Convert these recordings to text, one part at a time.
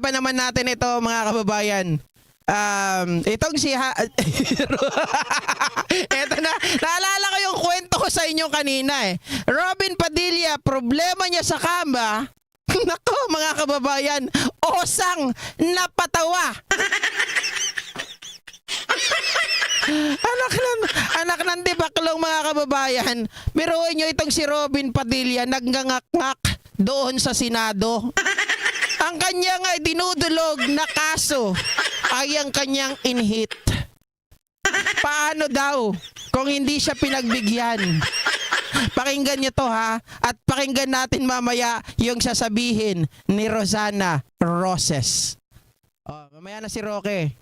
Pa naman natin ito mga kababayan. Itong si Eto na, naalala ko yung kwento ko sa inyo kanina eh. Robin Padilla, problema niya sa kama. Nako mga kababayan, osang napatawa. anak ng debaklong mga kababayan. Biruin nyo itong si Robin Padilla naggangak-ngak doon sa Senado. Ang kanyang dinudulog na kaso ay ang kanyang inhit. Paano daw kung hindi siya pinagbigyan? Pakinggan niyo to ha, at pakinggan natin mamaya yung sasabihin ni Rosana Roses. Oh, mamaya na si Roque.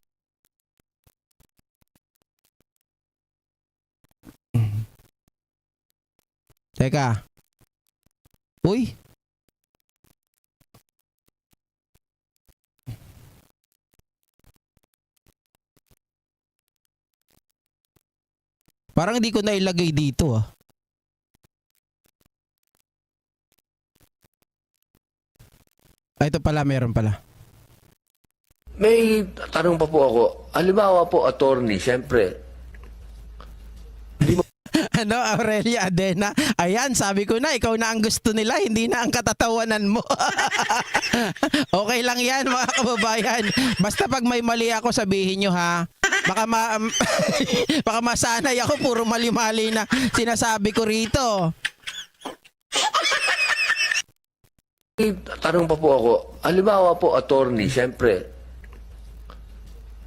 Teka. Uy. Parang hindi ko na ilagay dito ah. Ito pala, meron pala. May tanong pa po ako. Halimbawa po, attorney, siyempre, Ano, Aurelia Adena? Ayan, sabi ko na, ikaw na ang gusto nila, hindi na ang katatawanan mo. Okay lang yan, mga kababayan. Basta pag may mali ako, sabihin nyo ha. Baka masanay ako, puro mali-mali na sinasabi ko rito. may tanong pa po ako. Halimbawa po, attorney, siyempre,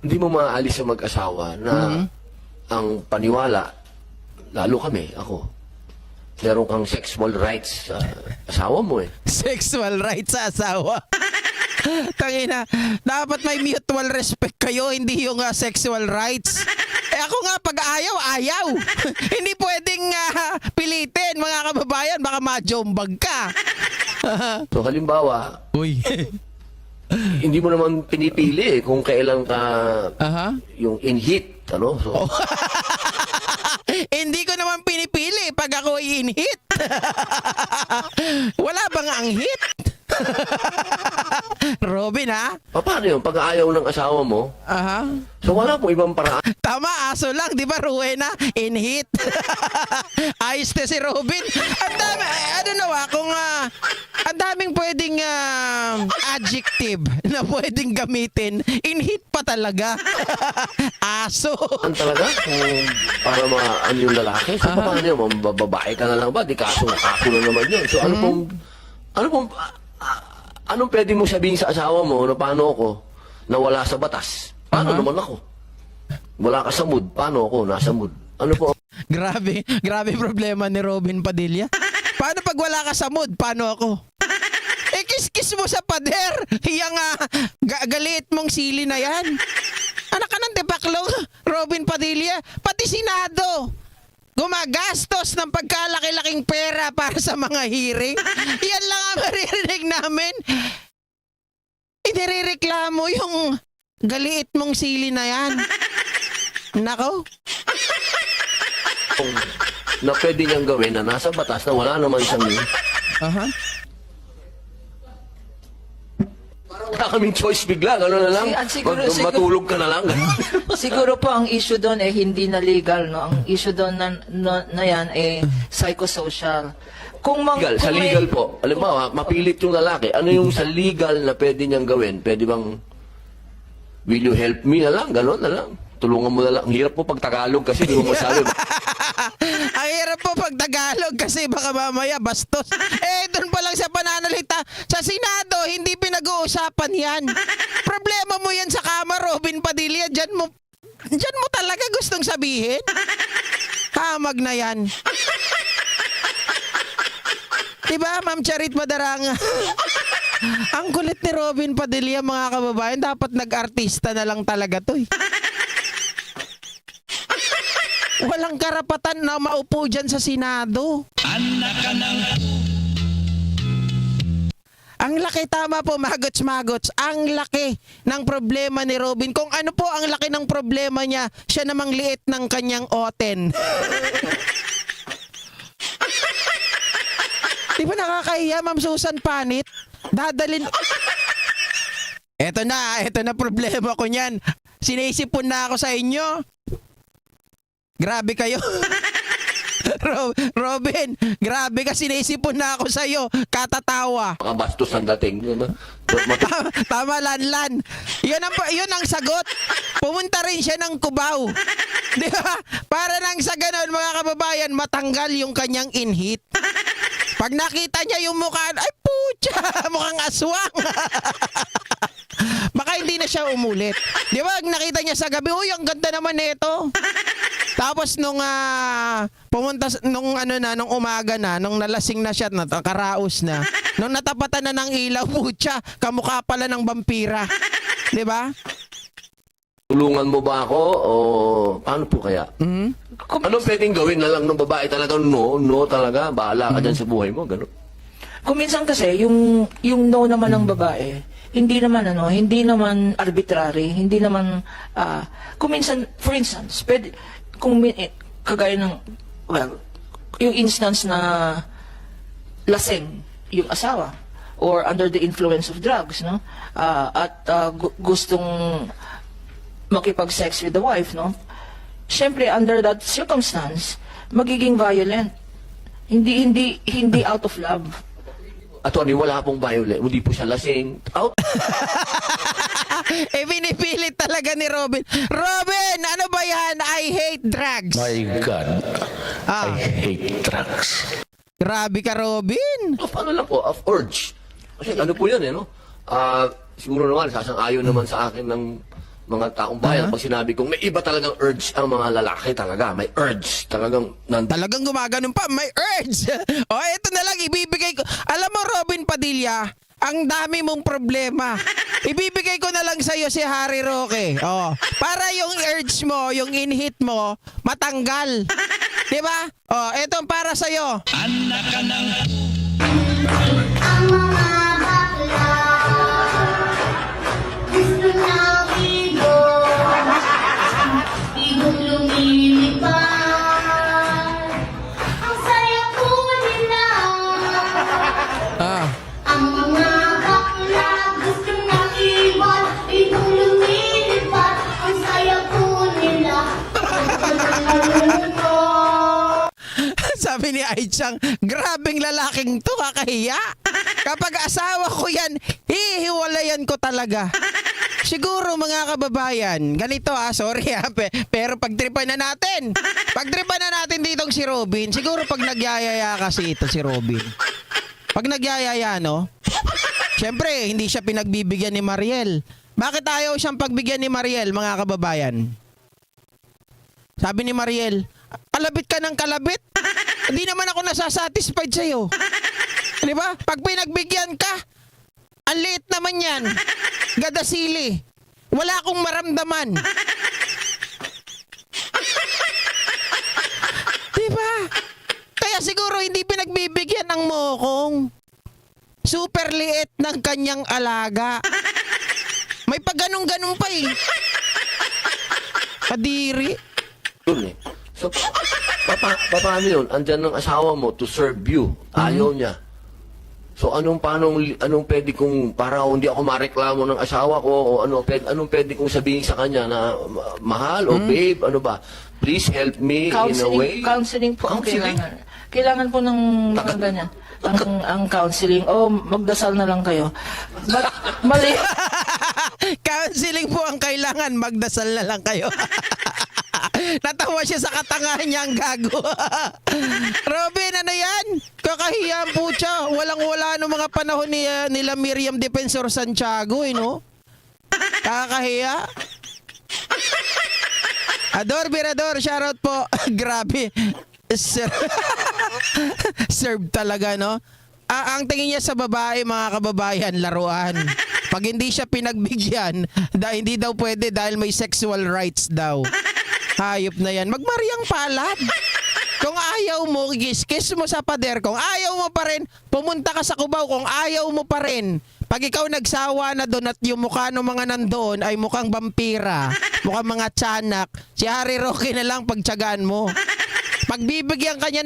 hindi mo maaalis sa mag-asawa na ang paniwala, lalo kami, ako, meron kang sexual rights sa asawa mo eh. Sexual rights sa asawa. Tangina, dapat may mutual respect kayo, hindi yung sexual rights. Ako nga, pag ayaw, ayaw. Hindi pwedeng pilitin, mga kababayan, baka majombag ka. So halimbawa, Uy. hindi mo naman pinipili eh, kung kailan ka yung in-hit, ano? So, Hindi ko naman pinipili pag ako i-hit. Wala bang ang hit? Robin ha? paano yun? Pag ayaw ng asawa mo, so wala pong ibang paraan. Tama, aso lang, di ba, Ruena? In hit. Ayos na si Robin. Ang dami, ano nawa, kung ang daming pwedeng adjective na pwedeng gamitin. In hit pa talaga. Aso. Ano talaga? Kung para maano yung lalaki? So paano yun? Babae ka na lang ba? Di kaso na naman yun. So anong pwede mo sabihin sa asawa mo na paano ako nawala sa batas? Paano naman ako? Wala ka sa mood. Paano ako nasa mood? Ano po? Grabe problema ni Robin Padilla. Paano pag wala ka sa mood? Paano ako? Eh, kiss-kiss mo sa pader. Yang galit mong sili na yan. Anak ka ng debaklong, Robin Padilla. Pati Senado gumagastos ng pagkalaki-laking pera para sa mga hearing. Yan lang ang maririnig namin. Inireklamo yung galiit mong sili na yan. Nako. Na pwede niyang gawin na nasa batas na wala naman siyang wala kaming choice bigla, gano'n na lang. Matulog ka na lang. Siguro po ang issue doon hindi na legal, no? Ang issue doon na yan psychosocial. Legal, sa legal po. Halimbawa, mapilit yung lalaki. Ano yung sa legal na pwede niyang gawin? Pwede bang, will you help me na lang? Gano'n na lang. Tulungan mo na lang. Ang hirap po pag Tagalog kasi di mo masabi. Ang hirap po pag Tagalog kasi baka mamaya bastos. Doon pa lang sa pananalita. Sa Senado, hindi pinag-uusapan yan. Problema mo yan sa kama, Robin Padilla. Diyan mo talaga gustong sabihin. Hamag na yan. Diba, Ma'am Charit Madaranga? Ang kulit ni Robin Padilla, mga kababayan. Dapat nag-artista na lang talaga to eh. Walang karapatan na maupo dyan sa Senado. Ang laki, tama po, magots-magots. Ang laki ng problema ni Robin. Kung ano po ang laki ng problema niya, siya namang liit ng kanyang oten. Di ba nakakahiya, Ma'am Susan Panit? Dadalin... Eto na problema ko niyan. Sinisipon na ako sa inyo. Grabe kayo. Robin, grabe ka, sinisipon na ako sa iyo. Katatawa. Makabastos ang dating. Di ba? Tama, Lanlan. Yun ang sagot. Pumunta rin siya ng Cubao. Di ba? Para nang sa ganon, mga kababayan, matanggal yung kanyang inhit. Pag nakita niya yung mukha, ay putya, mukhang aswang. Baka hindi na siya umulit. Di ba? Nakita niya sa gabi, uy, ang ganda naman nito. Tapos nung pumunta nung umaga na, nung nalasing na siya, nakaraos na. Nung natapatan na ng ilaw, putya, kamukha pala ng vampira. 'Di ba? Tulungan mo ba ako o paano po kaya? Anong pwedeng gawin na lang ng babae talaga? No talaga. Bahala ka dyan sa buhay mo. Ganun. Kung minsan kasi, yung no naman ng babae, hindi naman arbitrary, hindi naman, kung minsan, for instance, kagaya ng, yung instance na lasing yung asawa, or under the influence of drugs, no? At gustong makipag-sex with the wife, no? Siyempre, under that circumstance, magiging violent. Hindi out of love. Attorney, wala pong violent. Hindi po siya lasing. Out. Pinipilit talaga ni Robin. Robin, ano ba yan? I hate drugs. My God, I hate drugs. Grabe ka, Robin. Paano lang po? Of urge. Kasi ano po yan, no? Siguro naman, sasang-ayon naman sa akin ng mga taong bayan pag sinabi kong may iba talagang urge ang mga lalaki talaga. May urge. Talagang Talagang gumaganon pa. May urge. Ito na lang, ibibigay ko. Alam mo, Robin Padilla, ang dami mong problema. Ibibigay ko na lang sa'yo si Harry Roque. Para yung urge mo, yung inhit mo, matanggal. Diba? Ito para sa'yo. Ang mga bakla gusto na ibong lumilipad. Ang saya po nila. Ang mga bakla gusto na ibong lumilipad. Ang saya po nila. Sabi ni Aichang, grabing lalaking to, kakahiya. Kapag asawa ko yan, hihiwalayan ko talaga. Siguro mga kababayan, ganito sorry pero pagtripan na natin. Pagtripan na natin ditong si Robin, siguro pag nagyayaya kasi ito si Robin. Pag nagyayaya, no? Siyempre, hindi siya pinagbibigyan ni Mariel. Bakit ayaw siyang pagbigyan ni Mariel, mga kababayan? Sabi ni Mariel, kalabit ka ng kalabit? Hindi naman ako nasasatisfied sa'yo. Di ba? Pag pinagbigyan ka, ang liit naman yan. Gadasili. Wala akong maramdaman. Di ba? Kaya siguro hindi pinagbibigyan ng mokong. Super liit ng kanyang alaga. May pagganong-ganong pa eh. Kadiri. yun eh. So, paano yun? Andyan ng asawa mo to serve you. Ayaw niya. So, anong pwede kong, para hindi ako mareklamo ng asawa ko, o anong pwede kong sabihin sa kanya na mahal o babe, ano ba? Please help me in a way. Counseling po ang Counseling? kailangan. Kailangan po ng ganyan. Ang counseling. Magdasal na lang kayo. But, mali. Counseling po ang kailangan. Magdasal na lang kayo. Natawa siya sa katangahan niya, ang gago. Robin, ano yan? Kakahiyaan po siya. Walang-wala no mga panahon nila Miriam Defensor Santiago, no? Kakahiya. Ador, Birador, shoutout po. Grabe. Serve talaga, no? Ang tingin niya sa babae, mga kababayan, laruan. Pag hindi siya pinagbigyan, hindi daw pwede dahil may sexual rights daw. Hayop na yan. Magmariang palad. Kung ayaw mo, kiss mo sa pader. Kung ayaw mo pa rin, pumunta ka sa Cubao. Kung ayaw mo pa rin, pag ikaw nagsawa na doon at yung mukha ng mga nandoon ay mukhang vampira, mukhang mga tiyanak, si Harry Roque na lang pagtyagaan mo. Pagbibigyan kanya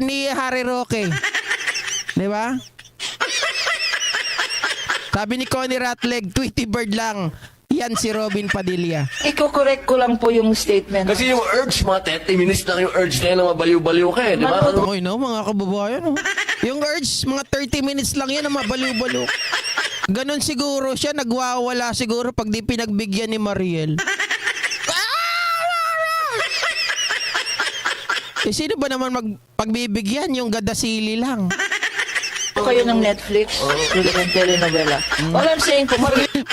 ni Harry Roque. Di ba? Sabi ni Connie Ratleg, Tweety Bird lang. Yan si Robin Padilla. Iko-correct ko lang po yung statement. Kasi yung urge, mga 30 minutes lang yung urge na yun na mabaliw-baliw ka eh, di ba? Ano? Okay no, mga kababayan. Oh. Yung urge, mga 30 minutes lang yan na mabaliw-baliw. Ganon siguro siya, nagwawala siguro pag di pinagbigyan ni Mariel. Eh, sino ba naman pagbibigyan? Yung gadasili lang. Kayo ng Netflix, ng telenovela. All I'm saying po,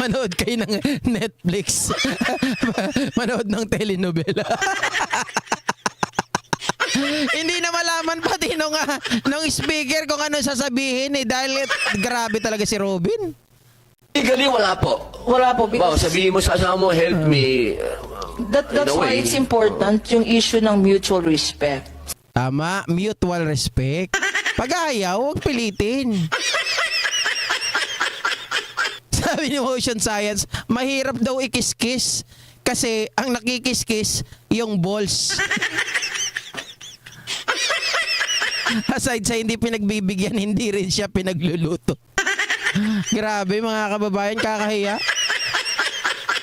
Manood kayo ng Netflix. Manood ng telenovela. Hindi na malaman pati nung speaker kung ano sasabihin eh, dahil grabe talaga si Robin. Legally, wala po. wala po. Wow, Because sabihin mo sa asawa mo, help me. that's in a why way. it's important yung issue ng mutual respect. Tama, mutual respect. Pag ayaw, huwag pilitin. Sabi ni Ocean Science, mahirap daw ikis-kiss kasi ang nakikis-kiss yung balls. Aside sa hindi pinagbibigyan, hindi rin siya pinagluluto. Grabe mga kababayan, kakahiya.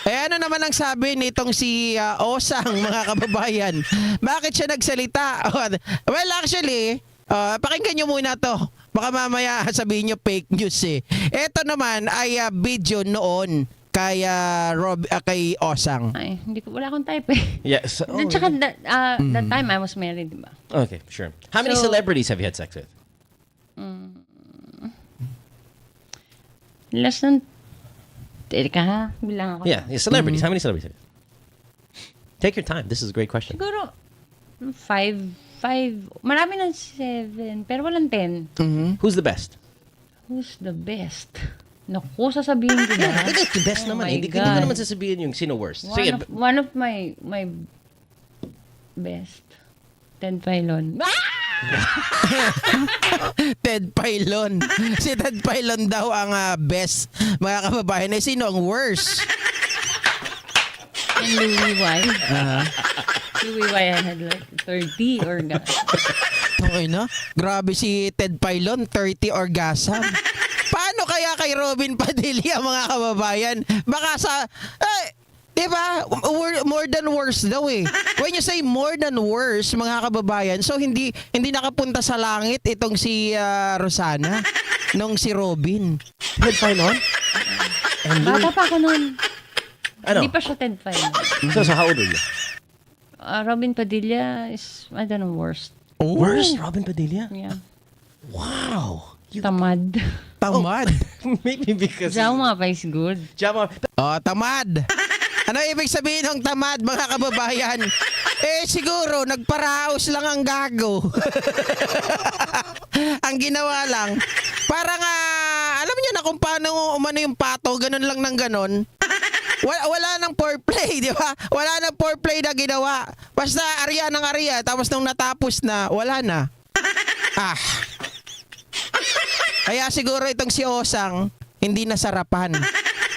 Eh ano naman ang sabi nitong si Osang, mga kababayan? Bakit siya nagsalita? Well, actually, pakinggan nyo muna to. Baka mamaya sabihin nyo fake news eh. Ito naman ay video noon kay, kay Osang. Ay, wala akong type eh. Yes. Oh, At saka that time I was married, di ba? okay, sure. How many So- celebrities have you had sex with? Less than, teka ha, bilang ako. Yeah, celebrities. How many celebrities have you? Take your time. This is a great question. Siguro, 5, marami ng 7, pero walang 10. Who's the best? Who's the best? Naku, sasabihin ko ba? That's the best Oh naman. my Hindi ko God. naman sasabihin yung sino worst. Sige, One of my best. Ted Filon. Ted Filon. Si Ted Filon daw ang best. Mga kababayan, eh sino ang worst? And Louis Y. Louis Y had like 30 or Okay na? Grabe si Ted Filon, 30 orgasm. Paano kaya kay Robin Padilla, mga kababayan? Baka sa... di ba? More than worse daw eh. When you say more than worse, mga kababayan, so hindi nakapunta sa langit itong si Rosana nung si Robin. Ted Filon? Bata pa ako noon. Ano? Hindi pa siya Ted Filon. So how old are you? Robin Padilla is, I don't know, worst. Oh, Worst? Robin Padilla? Yeah. Wow. Tamad. Tamad. Maybe because... Jama pa is good. Jama. Oh, tamad. Ano ibig sabihin ng tamad, mga kababayan? Eh, siguro, nagparaos lang ang gago. Ang ginawa lang, parang, alam niyo na kung paano umano yung pato, ganun lang ng ganun. Wala nang foreplay, di ba? Wala nang foreplay na ginawa. Basta arya ng arya, tapos nung natapos na, wala na. Kaya siguro itong si Osang, hindi nasarapan.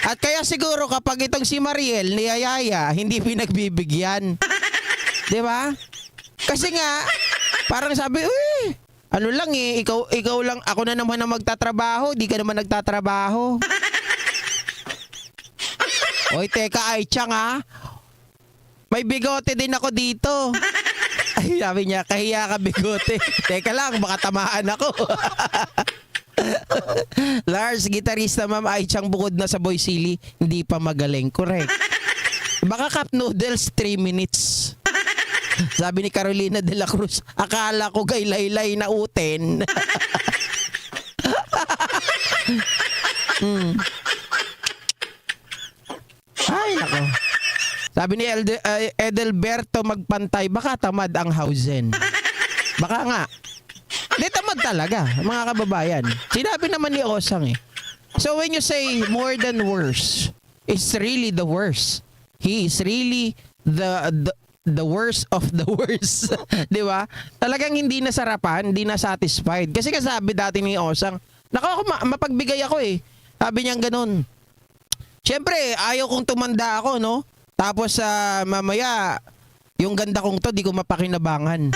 At kaya siguro kapag itong si Mariel, niyayaya, hindi pinagbibigyan. Di ba? Kasi nga, parang sabi, uy, ano lang eh, ikaw lang, ako na naman ang magtatrabaho, di ka naman nagtatrabaho. Oy, teka, ay tiyang ha. May bigote din ako dito. Ay, sabi niya, kahiya ka bigote. Teka lang, baka tamaan ako. Lars, gitarista Ma'am Aichang bukod na sa Boy Silly, hindi pa magaling. Correct. Baka cup noodles, 3 minutes. Sabi ni Carolina de la Cruz, akala ko kay Laylay na uten. Ay, nako. Sabi ni Edelberto Magpantay, baka tamad ang Hausen. Baka nga. Di tamad talaga, mga kababayan. Sinabi naman ni Osang eh. So when you say more than worse, it's really the worst. He is really the worst of the worst. Di ba? Talagang hindi nasarapan, hindi na satisfied. Kasi kasabi dati ni Osang, ako mapagbigay ako eh. Sabi niya ganun. Siyempre, ayaw kong tumanda ako, no? Tapos mamaya, yung ganda kong to, di ko mapakinabangan.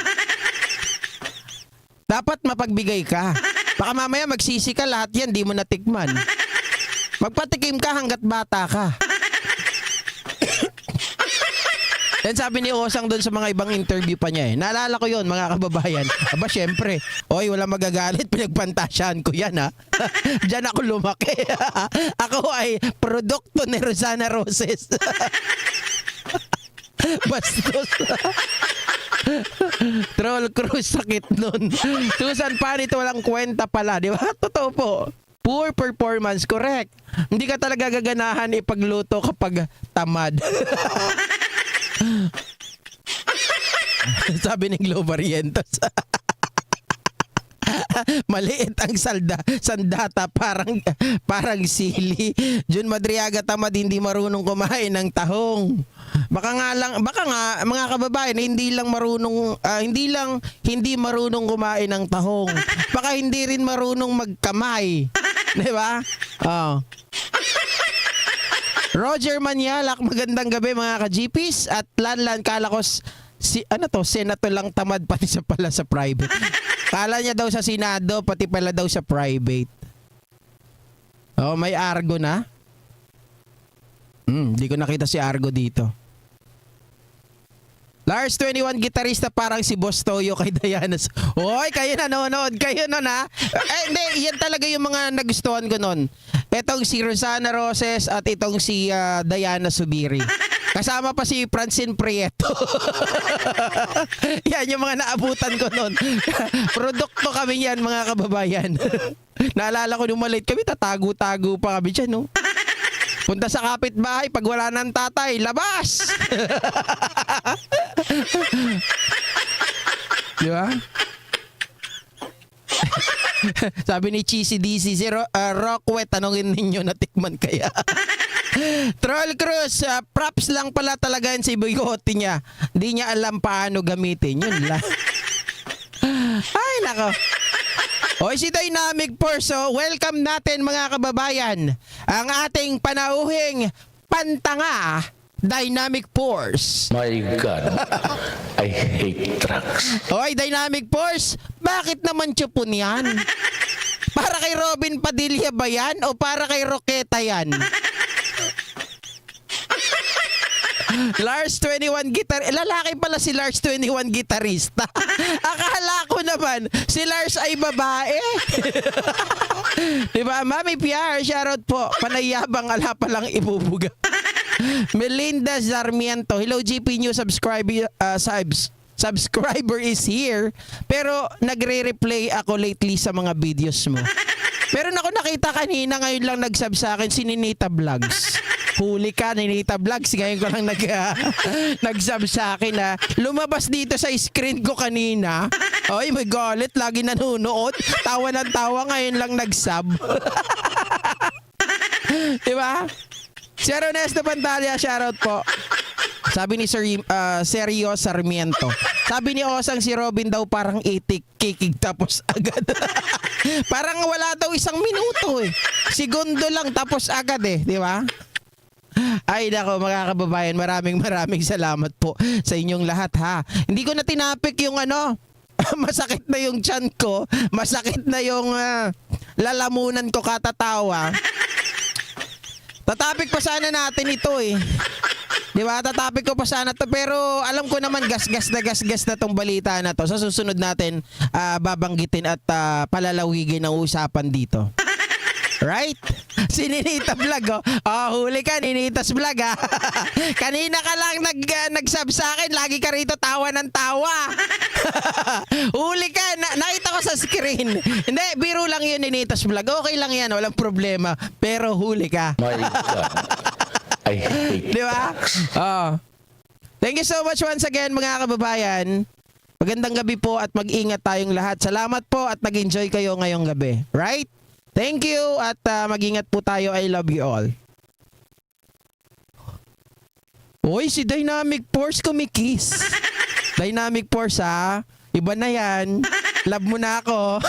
Dapat mapagbigay ka. Baka mamaya magsisi ka, lahat yan, di mo natikman. Magpatikim ka hanggat bata ka. Yan sabi ni Osang doon sa mga ibang interview pa niya eh. Naalala ko yon mga kababayan. Aba syempre, oy wala magagalit, pinagpantasyahan ko yan ha. Diyan ako lumaki. Ako ay produkto ni Rosana Roses. Bastos. Troll Cruise, sakit nun. Susan Panit, walang kwenta pala. Di ba? Totoo po. Poor performance, correct. Hindi ka talaga gaganahan ipagluto kapag tamad. Sabi ni Globo Rientos. Maliit ang sandata parang sili. Jun Madriaga, tamad, hindi marunong kumain ng tahong. Baka nga mga kababayan, hindi lang marunong kumain ng tahong. Baka hindi rin marunong magkamay. 'Di ba? Oh. Roger Manialak, magandang gabi mga ka-GPs at Lanlan Kalakos. Senato lang tamad pati sa pala sa private. Kala niya daw sa Senado, pati pala daw sa private. Oh, may Argo na. Di ko nakita si Argo dito. Lars 21, gitarista parang si Boss Toyo kay Diana. Hoy, kayo nanonood kayo nun ha. Hindi, yan talaga yung mga nagustuhan ko nun. Etong si Rosana Roses at itong si Diana Subiri. Kasama pa si Francine Prieto. Yan yung mga naabutan ko nun. Produkto kami yan mga kababayan. Naalala ko nung maliit kami, tatago-tago pa kami dyan, no? Punta sa kapitbahay, pag wala ng tatay, labas! Di ba? Sabi ni Cheesy DC, Rockwet, tanongin ninyo, natikman kaya? Troll Cruz, props lang pala talaga yan si Boyote niya. Hindi niya alam paano gamitin. Yun lang. Ay, nako. Hoy, si Dynamic Force, welcome natin mga kababayan. Ang ating panauhing pantanga, Dynamic Force. My God, I hate trucks. Hoy, Dynamic Force, bakit naman tsupon yan? Para kay Robin Padilla ba yan o para kay Roqueta yan? Lars 21 lalaki pala si Lars 21 gitarista. Akala ko naman si Lars ay babae. Diba? Mami PR, shoutout po. Panayabang, ala palang ibubuga. Melinda Sarmiento, hello GP, new subscriber is here. Pero nagre-replay ako lately sa mga videos mo. Meron ako nakita kanina, ngayon lang nag-sub sa akin, si Ninita Vlogs. Huli ka, Ninita Vlogs. Ngayon ko lang nag-sub sa akin na lumabas dito sa screen ko kanina. Oy, may galit. Lagi nanonood. Tawa ng tawa. Ngayon lang nag-sub. Diba? Si Ernesto Pantalia, shoutout po. Sabi ni Sergio Sarmiento. Sabi ni Osang si Robin daw parang itik, kikig tapos agad. Parang wala daw isang minuto eh. Segundo lang tapos agad eh. Di ba? Ay nako mga kababayan, maraming salamat po sa inyong lahat ha. Hindi ko na tinapik yung masakit na yung tiyan ko, masakit na yung lalamunan ko katatawa. Tatapik pa sana natin ito eh. Di ba? Tatapik ko pa sana to, pero alam ko naman gasgas na tong balita na to. Sa susunod natin babanggitin at palalawigin ang usapan dito. Right? Si Ninita Vlog, oh. Huli ka, Ninita's Vlog, ha? Kanina ka lang nag-sub sa akin, lagi ka rito tawa ng tawa. Huli ka, nakita ko sa screen. Hindi, biro lang yun, Ninita's Vlog. Okay lang yan, walang problema. Pero huli ka. My God, I hate Di ba? trucks. Thank you so much once again mga kababayan. Magandang gabi po at mag-ingat tayong lahat. Salamat po at nag-enjoy kayo ngayong gabi. Right? Thank you at mag-ingat po tayo. I love you all. Uy, si Dynamic Force kumikiss. Dynamic Force ha. Iba na yan. Love mo na ako.